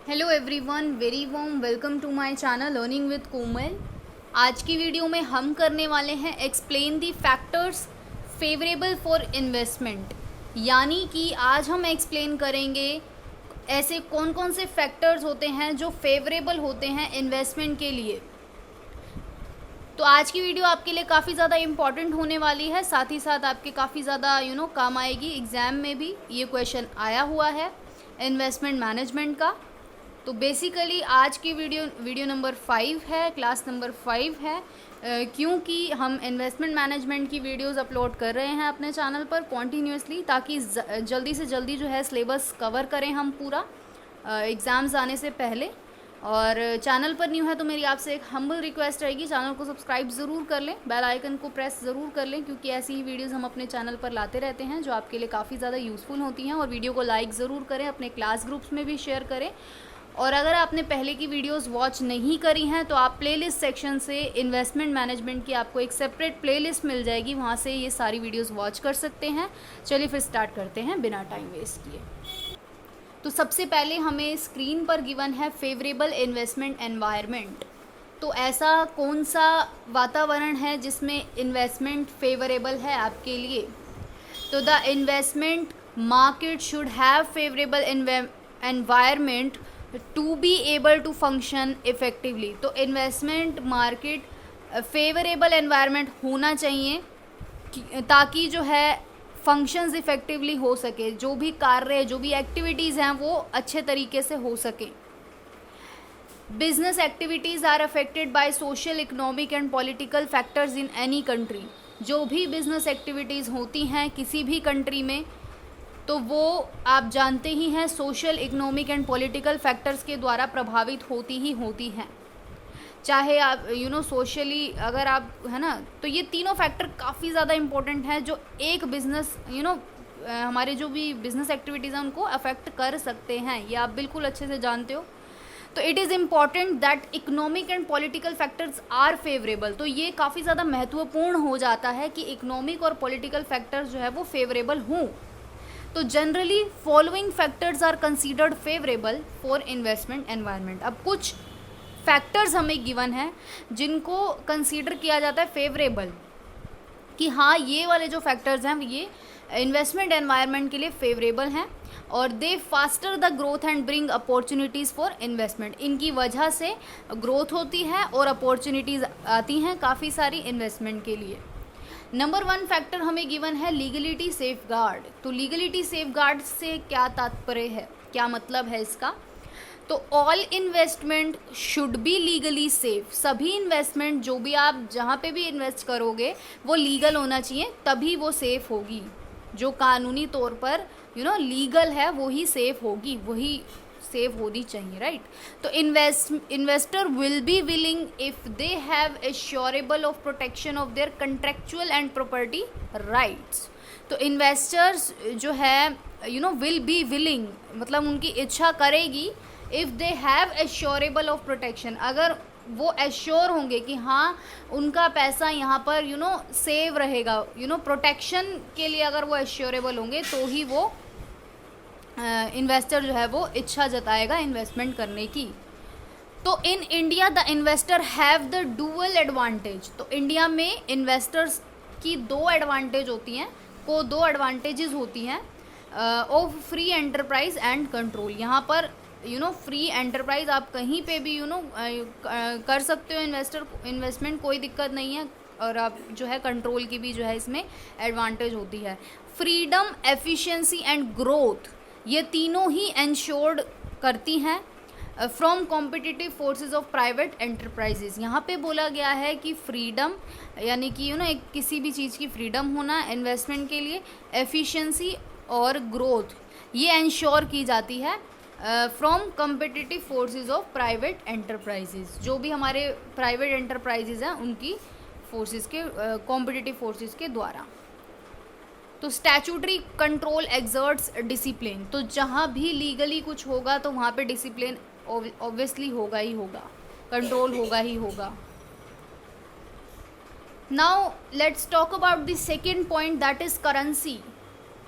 Hello everyone, very warm welcome to my channel learning with Komal. आज की video में हम करने वाले हैं explain the factors favourable for investment. यानी कि आज हम एक्सप्लेन करेंगे ऐसे कौन कौन से फैक्टर्स होते हैं जो फेवरेबल होते हैं इन्वेस्टमेंट के लिए। तो आज की वीडियो आपके लिए काफ़ी ज़्यादा इम्पॉर्टेंट होने वाली है, साथ ही साथ आपके काफ़ी ज़्यादा काम आएगी। एग्ज़ाम में भी ये क्वेश्चन आया हुआ है इन्वेस्टमेंट मैनेजमेंट का। तो बेसिकली आज की वीडियो नंबर 5 है, क्लास नंबर 5 है, क्योंकि हम इन्वेस्टमेंट मैनेजमेंट की वीडियोस अपलोड कर रहे हैं अपने चैनल पर कॉन्टीन्यूसली, ताकि जल्दी से जल्दी जो है सिलेबस कवर करें हम पूरा एग्ज़ाम्स आने से पहले। और चैनल पर न्यू है तो मेरी आपसे एक हम्बल रिक्वेस्ट रहेगी, चैनल को सब्सक्राइब ज़रूर कर लें, बेल आइकन को प्रेस ज़रूर कर लें, क्योंकि ऐसी ही वीडियोस हम अपने चैनल पर लाते रहते हैं जो आपके लिए काफ़ी ज़्यादा यूज़फुल होती हैं। और वीडियो को लाइक ज़रूर करें, अपने क्लास ग्रुप्स में भी शेयर करें। और अगर आपने पहले की वीडियोस वॉच नहीं करी हैं तो आप प्लेलिस्ट सेक्शन से इन्वेस्टमेंट मैनेजमेंट की आपको एक सेपरेट प्लेलिस्ट मिल जाएगी, वहाँ से ये सारी वीडियोस वॉच कर सकते हैं। चलिए फिर स्टार्ट करते हैं बिना टाइम वेस्ट किए। तो सबसे पहले हमें स्क्रीन पर गिवन है फेवरेबल इन्वेस्टमेंट एनवायरनमेंट। तो ऐसा कौन सा वातावरण है जिसमें इन्वेस्टमेंट फेवरेबल है आपके लिए? तो the investment market should have favourable environment to be able to function effectively. तो इन्वेस्टमेंट मार्केट फेवरेबल एनवायरनमेंट होना चाहिए ताकि जो है फंक्शंस इफ़ेक्टिवली हो सके, जो भी कार्य जो भी एक्टिविटीज़ हैं वो अच्छे तरीके से हो सके। Business activities are affected by social, economic and political factors in any country. जो भी बिजनेस एक्टिविटीज़ होती हैं किसी भी कंट्री में, तो वो आप जानते ही हैं social, economic and political factors के द्वारा प्रभावित होती ही होती हैं। चाहे आप सोशली अगर आप है ना, तो ये तीनों फैक्टर काफ़ी ज़्यादा इम्पोर्टेंट हैं जो एक बिज़नेस हमारे जो भी बिज़नेस एक्टिविटीज़ हैं उनको अफेक्ट कर सकते हैं। ये आप बिल्कुल अच्छे से जानते हो। तो it is important that economic and political factors are favourable. तो ये काफ़ी ज़्यादा महत्वपूर्ण हो जाता है कि इकोनॉमिक और पॉलिटिकल फैक्टर्स जो है वो फेवरेबल हों। तो generally following factors are considered favourable for investment environment. अब कुछ फैक्टर्स हमें गिवन है जिनको कंसीडर किया जाता है फेवरेबल, कि हाँ ये वाले जो फैक्टर्स हैं ये इन्वेस्टमेंट एनवायरनमेंट के लिए फेवरेबल हैं और they faster the growth and bring opportunities for investment. इनकी वजह से ग्रोथ होती है और अपॉर्चुनिटीज़ आती हैं काफ़ी सारी इन्वेस्टमेंट के लिए। नंबर 1 फैक्टर हमें गिवन है लीगलिटी सेफगार्ड। तो लीगलिटी सेफगार्ड से क्या तात्पर्य है, क्या मतलब है इसका? तो all investment should be legally safe. सभी इन्वेस्टमेंट जो भी आप जहाँ पे भी इन्वेस्ट करोगे वो लीगल होना चाहिए, तभी वो सेफ होगी। जो कानूनी तौर पर लीगल है वो ही सेफ होगी, वही सेव होनी चाहिए, राइट? तो investor will be willing if they have assurable of protection of their contractual and property rights. तो इन्वेस्टर्स जो है विल बी विलिंग, मतलब उनकी इच्छा करेगी, if they have assurable of protection, अगर वो एश्योर होंगे कि हाँ उनका पैसा यहाँ पर सेव रहेगा, प्रोटेक्शन के लिए अगर वो एश्योरेबल होंगे तो ही वो इन्वेस्टर जो है वो इच्छा जताएगा इन्वेस्टमेंट करने की। तो in India the investor have the dual advantage. तो इंडिया में इन्वेस्टर्स की दो एडवांटेज होती हैं, दो एडवांटेजेस होती हैं of free enterprise and control. यहाँ पर फ्री एंटरप्राइज आप कहीं पे भी कर सकते हो इन्वेस्टमेंट, कोई दिक्कत नहीं है, और आप जो है कंट्रोल की भी जो है इसमें एडवांटेज होती है। फ्रीडम, एफिशिएंसी एंड ग्रोथ, ये तीनों ही एंश्योर्ड करती हैं from competitive forces of private enterprises. यहाँ पे बोला गया है कि फ्रीडम यानी कि एक किसी भी चीज़ की फ्रीडम होना इन्वेस्टमेंट के लिए, एफिशिएंसी और ग्रोथ ये एंश्योर की जाती है from competitive forces of private enterprises. जो भी हमारे प्राइवेट एंटरप्राइजेज हैं उनकी फोर्सेस के कॉम्पिटिटिव फोर्सेस के द्वारा। तो स्टैचूटरी कंट्रोल एक्सर्ट्स डिसिप्लिन। तो जहाँ भी लीगली कुछ होगा तो वहाँ पे डिसिप्लिन ऑब्वियसली होगा ही होगा, कंट्रोल होगा ही होगा। Now let's talk about the second point, that is currency.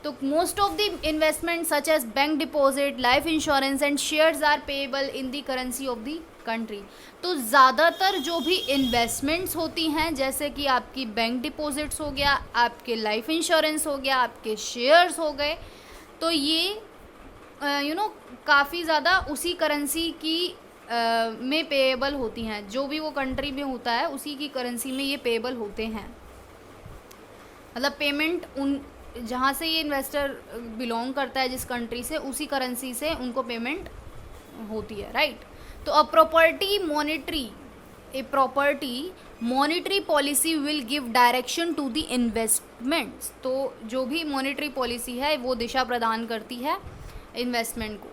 तो most of the investment such as bank deposit, life insurance and shares are payable in the currency of the country. तो ज़्यादातर जो भी investments होती हैं, जैसे कि आपकी बैंक डिपॉजिट्स हो गया, आपके लाइफ इंश्योरेंस हो गया, आपके शेयर्स हो गए, तो ये काफ़ी ज़्यादा उसी करेंसी की में पेएबल होती हैं। जो भी वो कंट्री में होता है उसी की करेंसी में ये पेएबल होते हैं। मतलब पेमेंट उन जहाँ से ये इन्वेस्टर बिलोंग करता है, जिस कंट्री से, उसी करेंसी से उनको पेमेंट होती है, राइट। तो a property monetary policy will give direction to the investments. तो जो भी मॉनेटरी पॉलिसी है वो दिशा प्रदान करती है इन्वेस्टमेंट को।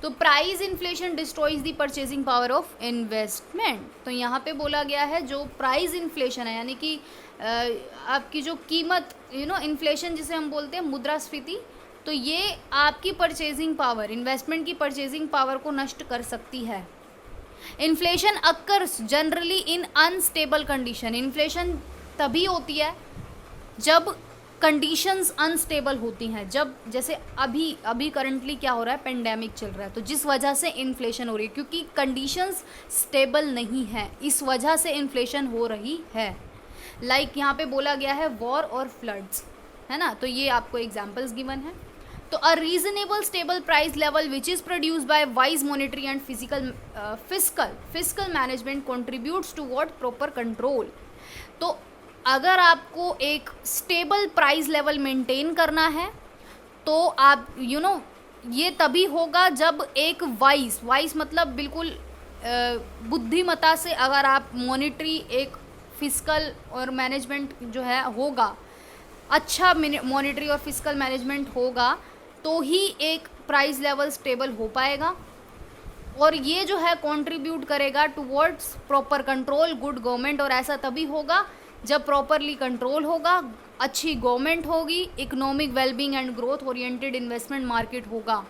तो price inflation destroys the purchasing power of investment. तो यहाँ पे बोला गया है जो प्राइस इन्फ्लेशन है, यानी कि आपकी जो कीमत, इन्फ्लेशन जिसे हम बोलते हैं मुद्रास्फीति, तो ये आपकी परचेजिंग पावर, इन्वेस्टमेंट की परचेजिंग पावर को नष्ट कर सकती है। Inflation occurs generally in unstable condition. Inflation तभी होती है जब कंडीशंस अनस्टेबल होती हैं, जब जैसे अभी करंटली क्या हो रहा है, पेंडेमिक चल रहा है, तो जिस वजह से इन्फ्लेशन हो रही है, क्योंकि कंडीशंस स्टेबल नहीं है, इस वजह से इन्फ्लेशन हो रही है। लाइक यहाँ पे बोला गया है वॉर और फ्लड्स, है ना, तो ये आपको एग्जाम्पल्स गिवन है। तो a reasonable stable price level which is produced by wise monetary and physical management contributes toward proper control. तो अगर आपको एक स्टेबल प्राइस लेवल मेंटेन करना है तो आप ये तभी होगा जब एक वाइज मतलब बिल्कुल बुद्धिमता से अगर आप मॉनेटरी, एक फिजिकल और मैनेजमेंट जो है होगा, अच्छा मॉनेटरी और फिजिकल मैनेजमेंट होगा, तो ही एक प्राइस लेवल स्टेबल हो पाएगा। और ये जो है कंट्रीब्यूट करेगा towards proper control, good government. और ऐसा तभी होगा जब प्रॉपरली कंट्रोल होगा, अच्छी गवर्नमेंट होगी, economic wellbeing and growth oriented investment market होगा।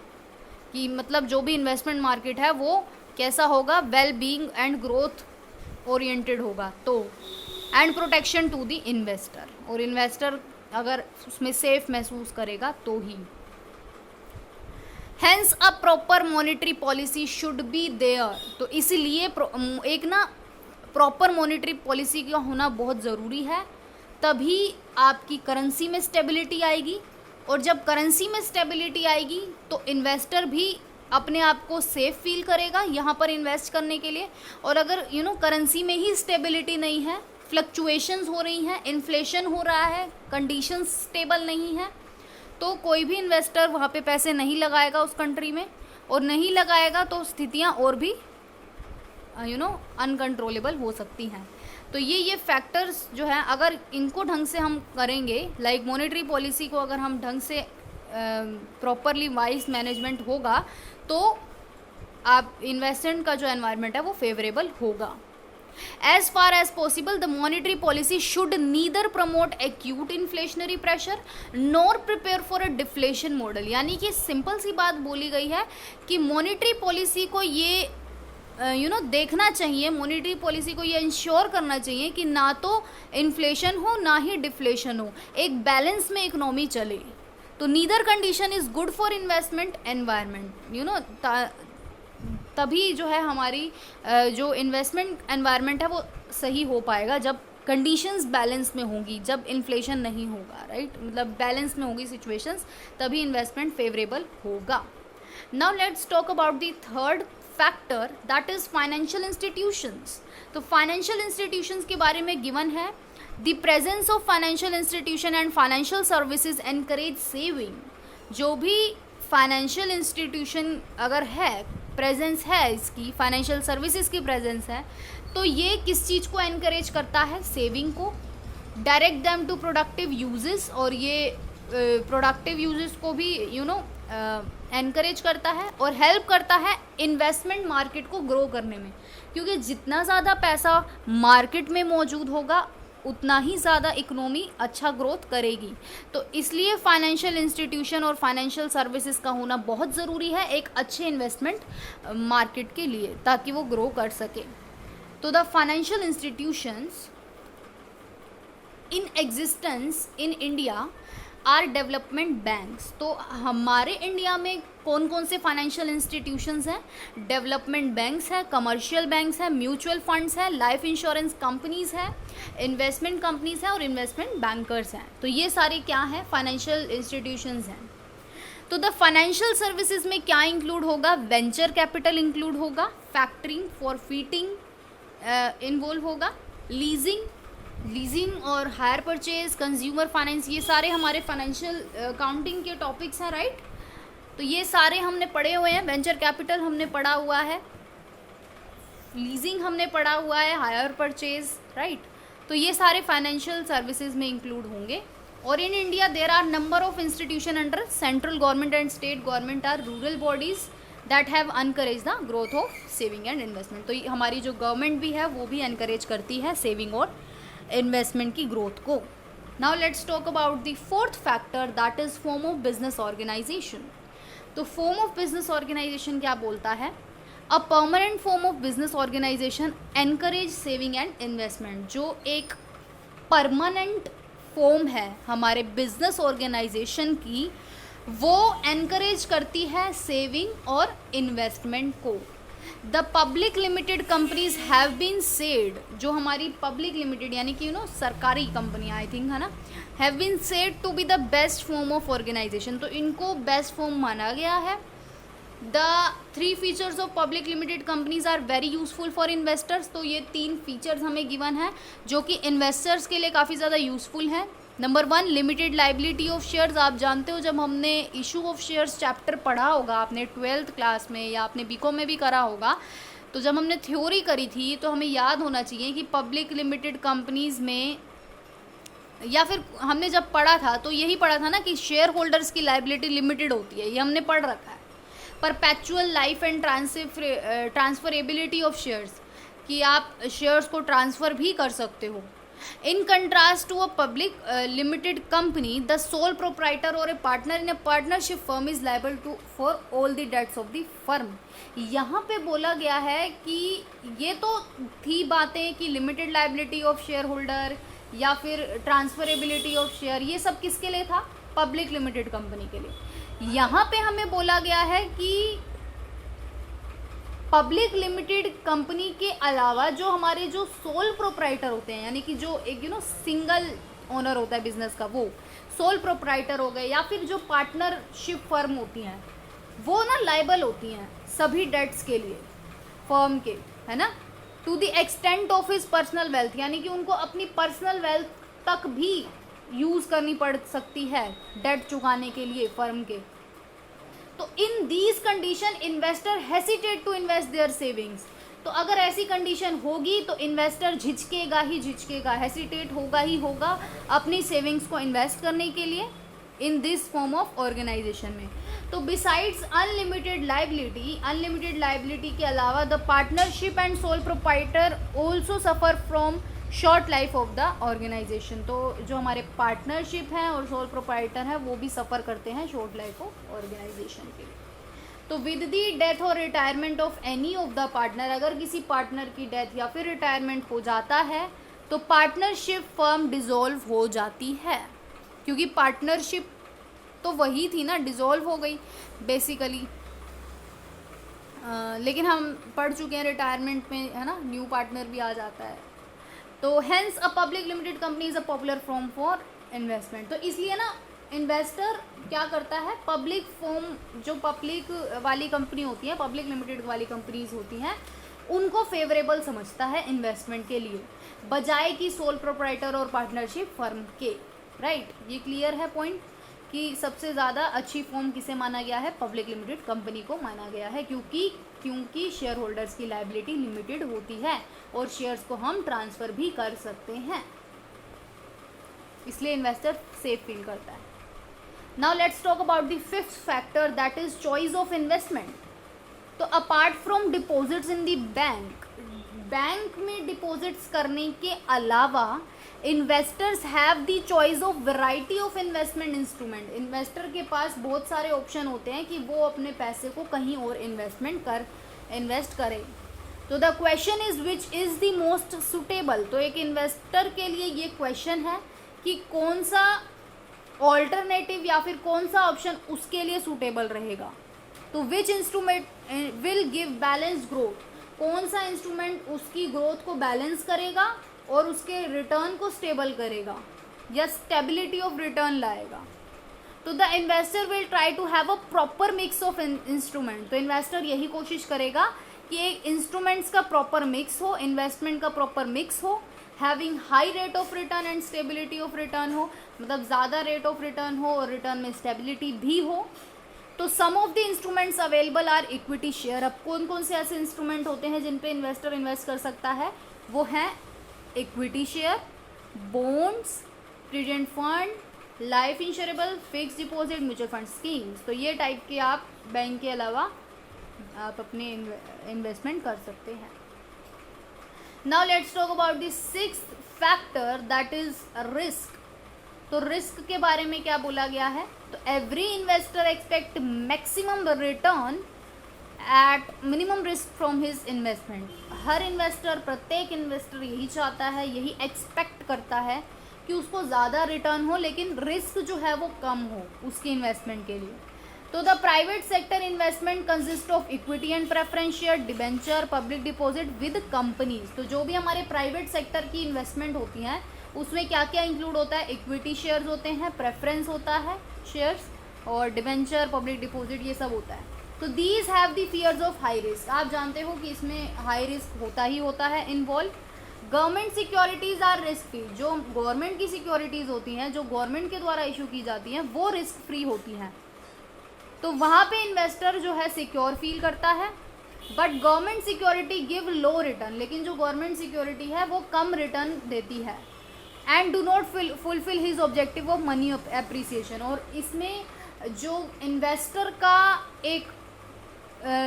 कि मतलब जो भी इन्वेस्टमेंट मार्केट है वो कैसा होगा, well being and growth oriented होगा। तो and protection to the investor, और इन्वेस्टर अगर उसमें सेफ महसूस करेगा तो ही। Hence a proper monetary policy should be there. तो इसीलिए एक प्रॉपर मॉनेटरी पॉलिसी का होना बहुत ज़रूरी है, तभी आपकी करेंसी में स्टेबिलिटी आएगी। और जब करेंसी में स्टेबिलिटी आएगी तो इन्वेस्टर भी अपने आप को सेफ फील करेगा यहाँ पर इन्वेस्ट करने के लिए। और अगर करेंसी में ही स्टेबिलिटी नहीं है, फ्लक्चुएशंस हो रही हैं, इन्फ्लेशन हो रहा है, कंडीशंस स्टेबल नहीं है, तो कोई भी इन्वेस्टर वहाँ पे पैसे नहीं लगाएगा उस कंट्री में, और नहीं लगाएगा तो स्थितियाँ और भी अनकंट्रोलेबल हो सकती हैं। तो ये फैक्टर्स जो हैं, अगर इनको ढंग से हम करेंगे, लाइक मॉनेटरी पॉलिसी को अगर हम ढंग से प्रॉपरली वाइज मैनेजमेंट होगा, तो आप इन्वेस्टमेंट का जो एनवायरनमेंट है वो फेवरेबल होगा। As far as possible, the monetary policy should neither promote acute inflationary pressure nor prepare for a deflation model। यानी कि सिंपल सी बात बोली गई है कि मॉनेटरी पॉलिसी को ये देखना चाहिए, मॉनेटरी पॉलिसी को ये इंश्योर करना चाहिए कि ना तो इन्फ्लेशन हो ना ही डिफ्लेशन हो, एक बैलेंस में इकोनॉमी चले। तो neither condition is good for investment environment. तभी जो है हमारी जो इन्वेस्टमेंट एनवायरनमेंट है वो सही हो पाएगा, जब कंडीशंस बैलेंस में होंगी, जब इन्फ्लेशन नहीं होगा, राइट, मतलब बैलेंस में होगी सिचुएशंस, तभी इन्वेस्टमेंट फेवरेबल होगा। Now let's talk about the third factor, that is financial institutions. तो फाइनेंशियल इंस्टीट्यूशंस के बारे में गिवन है, the presence of financial institution and financial services encourage saving. जो भी फाइनेंशियल इंस्टीट्यूशन अगर है, प्रेजेंस है इसकी, फाइनेंशियल सर्विसेज की प्रेजेंस है, तो ये किस चीज़ को एनकरेज करता है, सेविंग को, direct them to productive uses, और ये प्रोडक्टिव यूजेस को भी एनकरेज करता है, और हेल्प करता है इन्वेस्टमेंट मार्केट को ग्रो करने में, क्योंकि जितना ज़्यादा पैसा मार्केट में मौजूद होगा उतना ही ज़्यादा इकोनॉमी अच्छा ग्रोथ करेगी। तो इसलिए फाइनेंशियल इंस्टीट्यूशन और फाइनेंशियल सर्विसेज का होना बहुत ज़रूरी है एक अच्छे इन्वेस्टमेंट मार्केट के लिए, ताकि वो ग्रो कर सके। तो the financial institutions in existence in India are development banks. तो हमारे इंडिया में कौन कौन से फाइनेंशियल इंस्टीट्यूशंस हैं? डेवलपमेंट बैंक्स है, कमर्शियल बैंक्स है, म्यूचुअल फंड्स है, लाइफ इंश्योरेंस कंपनीज है, इन्वेस्टमेंट कंपनीज है और इन्वेस्टमेंट बैंकर्स हैं। तो ये सारे क्या हैं? फाइनेंशियल इंस्टीट्यूशंस हैं। तो द फाइनेंशियल सर्विसेज में क्या इंक्लूड होगा? वेंचर कैपिटल इंक्लूड होगा, फैक्टरिंग, फॉरफीटिंग इन्वॉल्व होगा, लीजिंग और हायर परचेज, कंज्यूमर फाइनेंस, ये सारे हमारे फाइनेंशियल अकाउंटिंग के टॉपिक्स हैं, राइट। तो ये सारे हमने पढ़े हुए हैं। वेंचर कैपिटल हमने पढ़ा हुआ है, लीजिंग हमने पढ़ा हुआ है, हायर परचेज, राइट। तो ये सारे फाइनेंशियल सर्विसेज में इंक्लूड होंगे। और in India there are number of institution under central government and state government are rural bodies that have encourage the growth of saving and investment. तो हमारी जो government भी है वो भी एनकरेज करती है सेविंग और इन्वेस्टमेंट की ग्रोथ को। Now let's talk about the fourth factor that is form of business organisation. तो फॉर्म ऑफ बिजनेस ऑर्गेनाइजेशन क्या बोलता है? A permanent form of business organisation encourage saving and investment. जो एक परमानेंट फॉर्म है हमारे बिजनेस ऑर्गेनाइजेशन की, वो एनकरेज करती है सेविंग और इन्वेस्टमेंट को। The public limited companies have been said, जो हमारी पब्लिक लिमिटेड यानी कि सरकारी कंपनियां आई थिंक है ना, have been said to be the best form of organisation. तो इनको बेस्ट फॉर्म माना गया है। The 3 features of public limited companies are very useful for investors. तो ये 3 फीचर्स हमें गिवन है जो कि इन्वेस्टर्स के लिए काफ़ी ज़्यादा यूजफुल है। Number 1, limited liability of shares. आप जानते हो जब हमने इशू ऑफ शेयर्स चैप्टर पढ़ा होगा आपने 12th क्लास में या आपने बीकॉम में भी करा होगा, तो जब हमने थ्योरी करी थी तो हमें याद होना चाहिए कि पब्लिक लिमिटेड कंपनीज में, या फिर हमने जब पढ़ा था तो यही पढ़ा था ना कि शेयर होल्डर्स की लाइबिलिटी लिमिटेड होती है, ये हमने पढ़ रखा है। Perpetual life and transferability of shares, कि आप शेयर्स को ट्रांसफ़र भी कर सकते हो। In contrast to a public limited company, the sole proprietor और a partner in a partnership firm is liable to for all the debts of the firm. यहाँ पे बोला गया है कि ये तो थी बातें कि limited liability of share holder या फिर ट्रांसफरेबिलिटी ऑफ शेयर, ये सब किसके लिए था? पब्लिक लिमिटेड कंपनी के लिए। यहाँ पे हमें बोला गया है कि पब्लिक लिमिटेड कंपनी के अलावा जो हमारे जो सोल प्रोप्राइटर होते हैं, यानी कि जो एक सिंगल ओनर होता है बिजनेस का, वो सोल प्रोप्राइटर हो गए, या फिर जो पार्टनरशिप फर्म होती हैं वो ना लायबल होती हैं सभी डेट्स के लिए फर्म के, है ना, to the extent of his personal wealth, यानी कि उनको अपनी पर्सनल वेल्थ तक भी यूज़ करनी पड़ सकती है डेट चुकाने के लिए फर्म के। तो in these condition investor hesitate to invest their savings. तो अगर ऐसी कंडीशन होगी तो इन्वेस्टर झिझकेगा ही झिझकेगा, हेसिटेट होगा ही होगा अपनी सेविंग्स को इन्वेस्ट करने के लिए in this form of organisation में। तो बिसाइड्स अनलिमिटेड लाइबिलिटी के अलावा the partnership and sole proprietor also suffer from short life of the organisation. तो जो हमारे पार्टनरशिप हैं और सोल प्रोप्राइटर हैं वो भी सफ़र करते हैं शॉर्ट लाइफ ऑफ ऑर्गेनाइजेशन के लिए। तो विद द डेथ और retirement of any of the partner, अगर किसी पार्टनर की डेथ या फिर रिटायरमेंट हो जाता है तो पार्टनरशिप फर्म डिसॉल्व हो जाती है, क्योंकि पार्टनरशिप तो वही थी ना, डिसॉल्व हो गई बेसिकली। लेकिन हम पढ़ चुके हैं रिटायरमेंट में, है ना, न्यू पार्टनर भी आ जाता है। तो hence a public limited company is a popular form for investment. तो इसलिए ना इन्वेस्टर क्या करता है, पब्लिक फॉर्म, जो पब्लिक वाली कंपनी होती है, पब्लिक लिमिटेड वाली कंपनीज होती हैं, उनको फेवरेबल समझता है इन्वेस्टमेंट के लिए, बजाय कि सोल प्रोप्राइटर और पार्टनरशिप फर्म के, राइट। ये क्लियर है पॉइंट कि सबसे ज़्यादा अच्छी फॉर्म किसे माना गया है? पब्लिक लिमिटेड कंपनी को माना गया है, क्योंकि शेयर होल्डर्स की लायबिलिटी लिमिटेड होती है और शेयर्स को हम ट्रांसफ़र भी कर सकते हैं, इसलिए इन्वेस्टर सेफ फील करता है। Now let's talk about the fifth factor that is choice of investment. तो apart from deposits in the bank में डिपॉजिट्स करने के अलावा investors have the choice of variety of investment instrument. Investor के पास बहुत सारे ऑप्शन होते हैं कि वो अपने पैसे को कहीं और इन्वेस्ट करे। तो the question is which is the most suitable. तो एक इन्वेस्टर के लिए ये क्वेश्चन है कि कौन सा ऑल्टरनेटिव या फिर कौन सा ऑप्शन उसके लिए सूटेबल रहेगा। तो which instrument will give balance growth, कौन सा इंस्ट्रूमेंट उसकी ग्रोथ को बैलेंस करेगा और उसके रिटर्न को स्टेबल करेगा या स्टेबिलिटी ऑफ रिटर्न लाएगा। तो the investor will try to have a proper mix of instrument, तो इन्वेस्टर यही कोशिश करेगा कि एक इंस्ट्रूमेंट्स का प्रॉपर मिक्स हो, इन्वेस्टमेंट का प्रॉपर मिक्स हो, having high rate of return and stability of return हो, मतलब ज़्यादा रेट ऑफ रिटर्न हो और रिटर्न में स्टेबिलिटी भी हो। तो some of the instruments available are equity share. अब कौन कौन से ऐसे इंस्ट्रूमेंट होते हैं जिन पे इन्वेस्टर इन्वेस्ट कर सकता है, वो हैं equity share, bonds, present fund, life insurable, fix deposit, mutual fund schemes. तो ये टाइप के आप बैंक के अलावा आप अपने इन्वेस्टमेंट कर सकते हैं। Now let's talk about the sixth factor that is risk. तो रिस्क के बारे में क्या बोला गया है, तो every investor expect maximum return at minimum risk from his investment. Her investor, प्रत्येक इन्वेस्टर यही चाहता है, यही एक्सपेक्ट करता है कि उसको ज़्यादा रिटर्न हो लेकिन रिस्क जो है वो कम हो उसकी इन्वेस्टमेंट के लिए। तो the private sector investment consist of equity and preference share, debenture, public deposit with companies. तो जो भी हमारे प्राइवेट सेक्टर की इन्वेस्टमेंट होती हैं उसमें क्या क्या इंक्लूड होता है, इक्विटी शेयर्स होते हैं, प्रेफरेंस होता है शेयर्स, और डिबेंचर, पब्लिक डिपॉजिट, ये सब होता है। तो these have the fears of high risk. आप जानते हो कि इसमें हाई रिस्क होता ही होता है involve. Government securities are risk free. जो गवर्नमेंट की सिक्योरिटीज़ होती हैं, जो गवर्नमेंट के द्वारा इशू की जाती हैं, वो रिस्क फ्री होती हैं। तो वहाँ पे इन्वेस्टर जो है सिक्योर फील करता है। But government security give low return, लेकिन जो गवर्नमेंट सिक्योरिटी है वो कम रिटर्न देती है। And do not fulfil his objective of money appreciation. और इसमें जो इन्वेस्टर का एक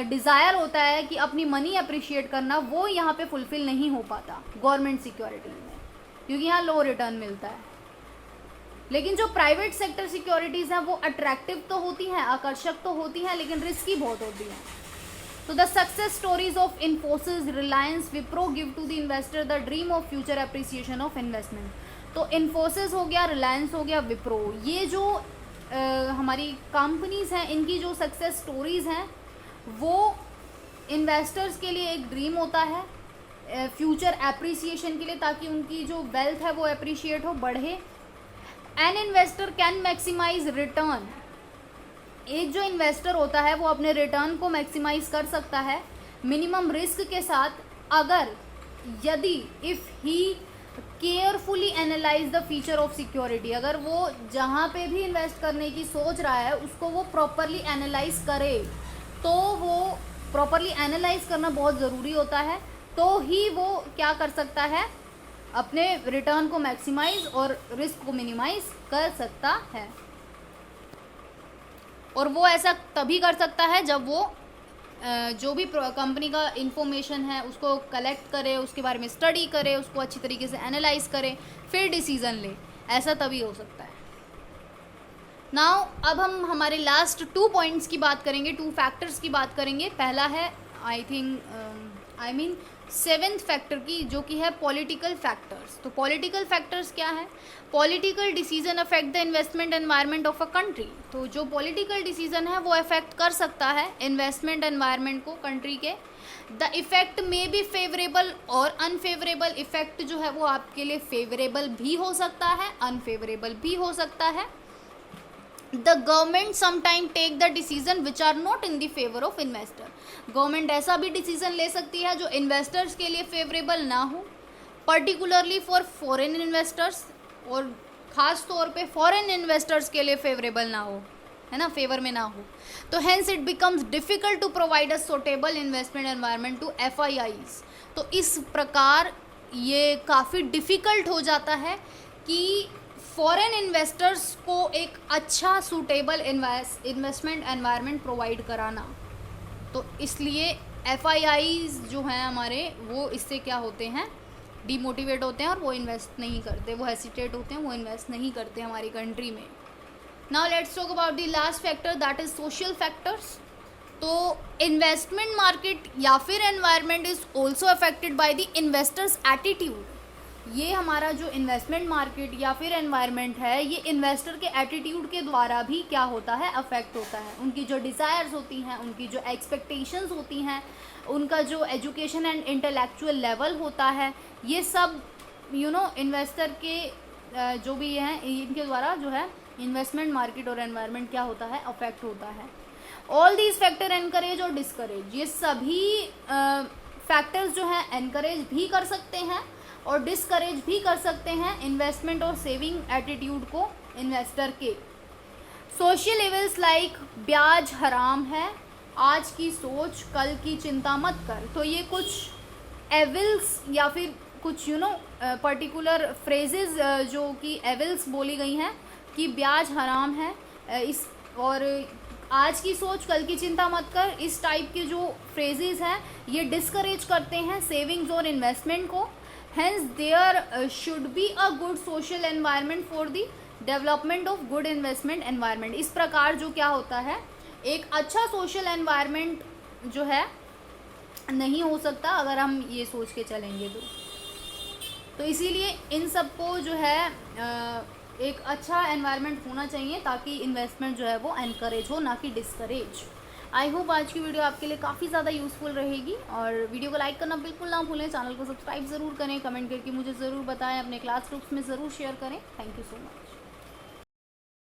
डिज़ायर होता है कि अपनी मनी अप्रिशिएट करना, वो यहाँ पे फुलफिल नहीं हो पाता गवर्नमेंट सिक्योरिटी में, क्योंकि यहाँ लो रिटर्न मिलता है। लेकिन जो प्राइवेट सेक्टर सिक्योरिटीज़ हैं वो अट्रैक्टिव तो होती हैं, आकर्षक तो होती हैं, लेकिन रिस्की बहुत होती हैं। तो the success stories of Infosys, Reliance, Wipro give to the investor the dream of future appreciation of investment. तो इन्फोसिस हो गया, रिलायंस हो गया, विप्रो, ये जो हमारी कंपनीज हैं, इनकी जो सक्सेस स्टोरीज़ हैं वो इन्वेस्टर्स के लिए एक ड्रीम होता है फ्यूचर एप्रिसिएशन के लिए, ताकि उनकी जो वेल्थ है वो एप्रिशिएट हो, बढ़े। An investor can maximise return. एक जो इन्वेस्टर होता है वो अपने रिटर्न को मैक्सिमाइज कर सकता है मिनिमम रिस्क के साथ, अगर यदि if he carefully analyse the feature of security. अगर वो जहाँ पे भी इन्वेस्ट करने की सोच रहा है उसको वो प्रॉपरली एनालाइज करे, तो वो प्रॉपरली एनालाइज करना बहुत ज़रूरी होता है, तो ही वो क्या कर सकता है, अपने रिटर्न को मैक्सिमाइज और रिस्क को मिनिमाइज कर सकता है। और वो ऐसा तभी कर सकता है जब वो जो भी कंपनी का इंफॉर्मेशन है उसको कलेक्ट करे, उसके बारे में स्टडी करे, उसको अच्छी तरीके से एनालाइज करे, फिर डिसीजन ले। ऐसा तभी हो सकता है। नाउ अब हम हमारे लास्ट 2 पॉइंट्स की बात करेंगे, 2 फैक्टर्स की बात करेंगे। पहला है सेवेंथ फैक्टर की, जो कि है पॉलिटिकल फैक्टर्स। तो पॉलिटिकल फैक्टर्स क्या है, political decision affect the investment environment of a country. तो जो पॉलिटिकल डिसीजन है वो अफेक्ट कर सकता है इन्वेस्टमेंट एनवायरनमेंट को कंट्री के। The effect may be favourable और अनफेवरेबल। इफेक्ट जो है वो आपके लिए फेवरेबल भी हो सकता है, अनफेवरेबल भी हो सकता है। The government sometime take the decision which are not in the favour of investor. Government ऐसा भी डिसीजन ले सकती है जो इन्वेस्टर्स के लिए फेवरेबल ना हो, पर्टिकुलरली फॉर फॉरेन इन्वेस्टर्स, और ख़ास तौर पे फॉरेन इन्वेस्टर्स के लिए फेवरेबल ना हो, है ना, फेवर में ना हो। तो hence it becomes difficult to provide a suitable investment environment to FIIs। तो इस प्रकार ये काफ़ी डिफ़िकल्ट हो जाता है कि फॉरेन इन्वेस्टर्स को एक अच्छा सूटेबल इन्वेस्टमेंट एनवायरनमेंट प्रोवाइड कराना। तो इसलिए FIIs जो हैं हमारे, वो इससे क्या होते हैं, डीमोटिवेट होते हैं और वो इन्वेस्ट नहीं करते, वो हेसिटेट होते हैं, वो इन्वेस्ट नहीं करते हमारी कंट्री में। Now let's talk about the last factor, that is social factors. तो इन्वेस्टमेंट मार्केट या फिर environment is also affected by the investors attitude. ये हमारा जो इन्वेस्टमेंट मार्केट या फिर एनवायरनमेंट है, ये इन्वेस्टर के एटीट्यूड के द्वारा भी क्या होता है, अफेक्ट होता है। उनकी जो डिज़ायर्स होती हैं, उनकी जो एक्सपेक्टेशंस होती हैं, उनका जो एजुकेशन एंड इंटेलेक्चुअल लेवल होता है, ये सब इन्वेस्टर के जो भी हैं, इनके द्वारा जो है इन्वेस्टमेंट मार्केट और एनवायरनमेंट क्या होता है, अफेक्ट होता है। ऑल दीज फैक्टर एनकरेज और डिस्करेज, ये सभी फैक्टर्स जो हैं एनकरेज भी कर सकते हैं और डिस्करेज भी कर सकते हैं इन्वेस्टमेंट और सेविंग एटीट्यूड को इन्वेस्टर के। सोशल इविल्स लाइक ब्याज हराम है, आज की सोच कल की चिंता मत कर। तो ये कुछ एविल्स या फिर कुछ पर्टिकुलर फ्रेजेस जो कि एविल्स बोली गई हैं कि ब्याज हराम है, इस और आज की सोच कल की चिंता मत कर, इस टाइप के जो फ्रेजेस हैं ये डिस्करेज करते हैं सेविंग्स और इन्वेस्टमेंट को। Hence there should be a good social environment for the development of good investment environment. इस प्रकार जो क्या होता है, एक अच्छा सोशल एनवायरनमेंट जो है नहीं हो सकता अगर हम ये सोच के चलेंगे तो इसीलिए इन सबको जो है एक अच्छा एनवायरनमेंट होना चाहिए ताकि इन्वेस्टमेंट जो है वो एनकरेज हो, ना कि डिस्करेज। आई होप आज की वीडियो आपके लिए काफ़ी ज़्यादा यूज़फुल रहेगी और वीडियो को लाइक करना बिल्कुल ना भूलें, चैनल को सब्सक्राइब ज़रूर करें, कमेंट करके मुझे ज़रूर बताएं, अपने क्लास ग्रुप्स में ज़रूर शेयर करें। Thank you so much.